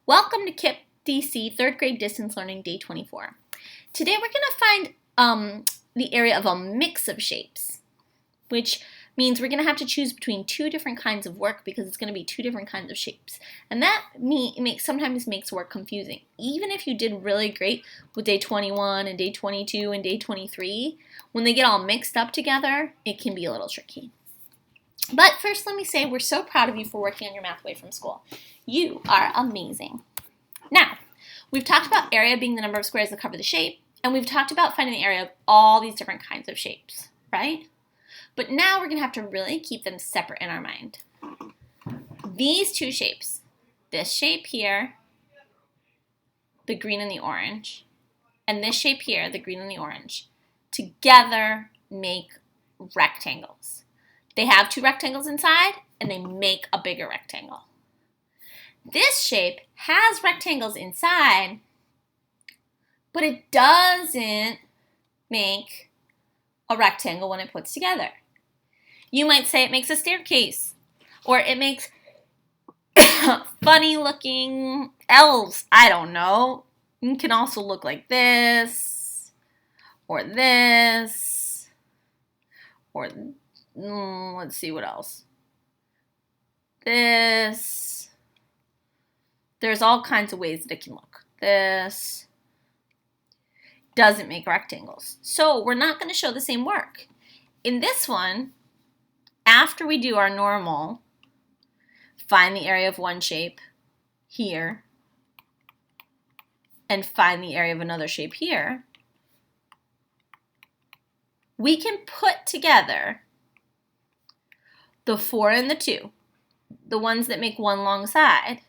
Welcome to KIPP DC 3rd grade distance learning day 24. Today we're going to find the area of a mix of shapes, which means we're going to have to choose between two different kinds of work because it's going to be two different kinds of shapes. And that sometimes makes work confusing. Even if you did really great with day 21 and day 22 and day 23, when they get all mixed up together, it can be a little tricky. But first, let me say we're so proud of you for working on your math away from school. You are amazing. Now, we've talked about area being the number of squares that cover the shape, and we've talked about finding the area of all these different kinds of shapes, right? But now we're going to have to really keep them separate in our mind. These two shapes, this shape here, the green and the orange, and this shape here, the green and the orange, together make rectangles. They have two rectangles inside, and they make a bigger rectangle. This shape has rectangles inside, but it doesn't make a rectangle when it puts together. You might say it makes a staircase, or it makes funny looking L's. I don't know. It can also look like this, or this, or let's see what else. This. There's all kinds of ways that it can look. This doesn't make rectangles. So we're not going to show the same work. In this one, after we do our normal, find the area of one shape here, and find the area of another shape here, we can put together the 4 and the 2, the ones that make one long side,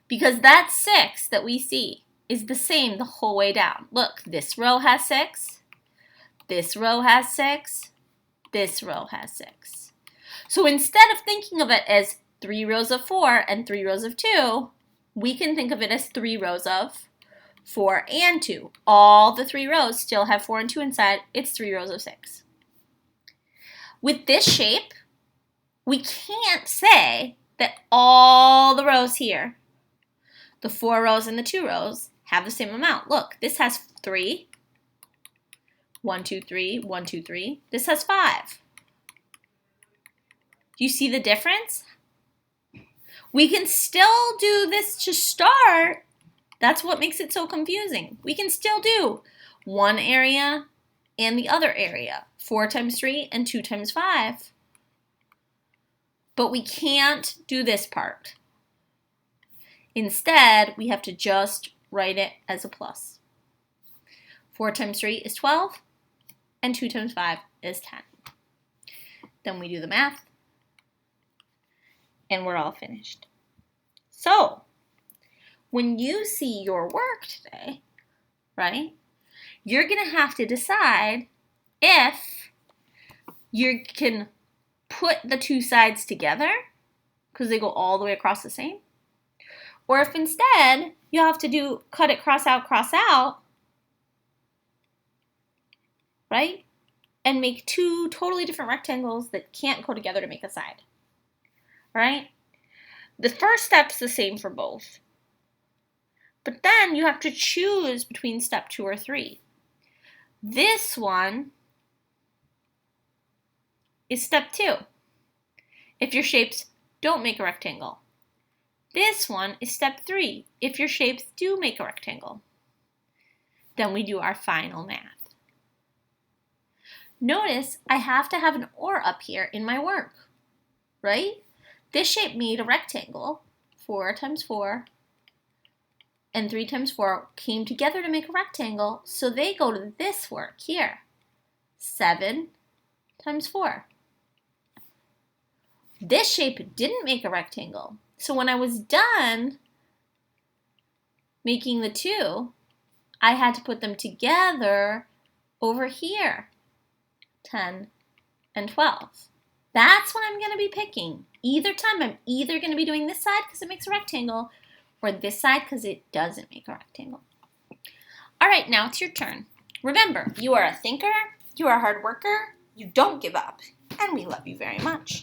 because that 6 that we see is the same the whole way down. Look, this row has 6, this row has 6, this row has 6. So instead of thinking of it as 3 rows of 4 and 3 rows of 2, we can think of it as 3 rows of 4 and 2. All the 3 rows still have 4 and 2 inside. It's 3 rows of 6. With this shape, we can't say that all the rows here, the 4 rows and the 2 rows, have the same amount. Look, this has 3. 1, 2, 3, 1, 2, 3. This has 5. Do you see the difference? We can still do this to start. That's what makes it so confusing. We can still do one area and the other area. 4 times 3 and 2 times 5. But we can't do this part. Instead, we have to just write it as a plus. 4 times 3 is 12, and 2 times 5 is 10. Then we do the math, and we're all finished. So, when you see your work today, right, you're going to have to decide if you can put the two sides together, because they go all the way across the same, or if instead you have to cut it cross out, right? And make two totally different rectangles that can't go together to make a side, right? The first step's the same for both. But then you have to choose between step 2 or 3. This one is step 2, if your shapes don't make a rectangle. This one is step 3, if your shapes do make a rectangle. Then we do our final math. Notice I have to have an or up here in my work, right? This shape made a rectangle. 4 times 4 and 3 times 4 came together to make a rectangle, so they go to this work here. 7 times 4. This shape didn't make a rectangle. So when I was done making the 2, I had to put them together over here, 10 and 12. That's what I'm going to be picking. Either time, I'm either going to be doing this side because it makes a rectangle, or this side because it doesn't make a rectangle. All right, now it's your turn. Remember, you are a thinker, you are a hard worker, you don't give up, and we love you very much.